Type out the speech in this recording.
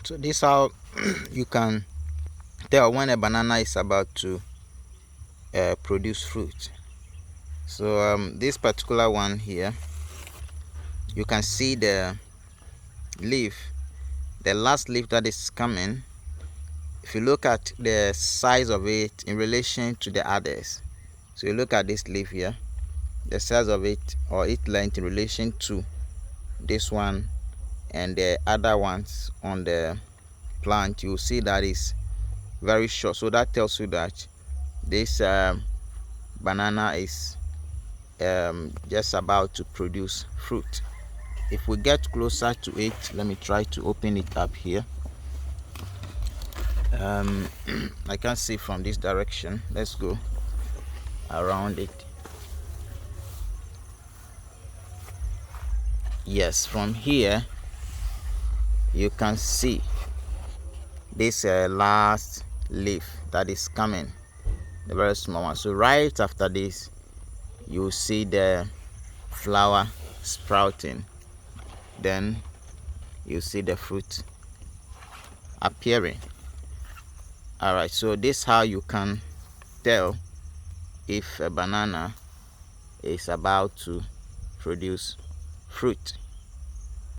So this how you can tell when a banana is about to produce fruit. So this particular one here, you can see the leaf, the last leaf that is coming. If you look at the size of it in relation to the others, so you look at this leaf here, the size of it or its length in relation to this one and the other ones on the plant, you see that is very short. So that tells you that this banana is just about to produce fruit. If we get closer to it, let me try to open it up here. I can't see from this direction. Let's go around it. Yes, from here you can see this last leaf that is coming, the very small one. So right after this, you see the flower sprouting, then you see the fruit appearing. All right, so this is how you can tell if a banana is about to produce fruit.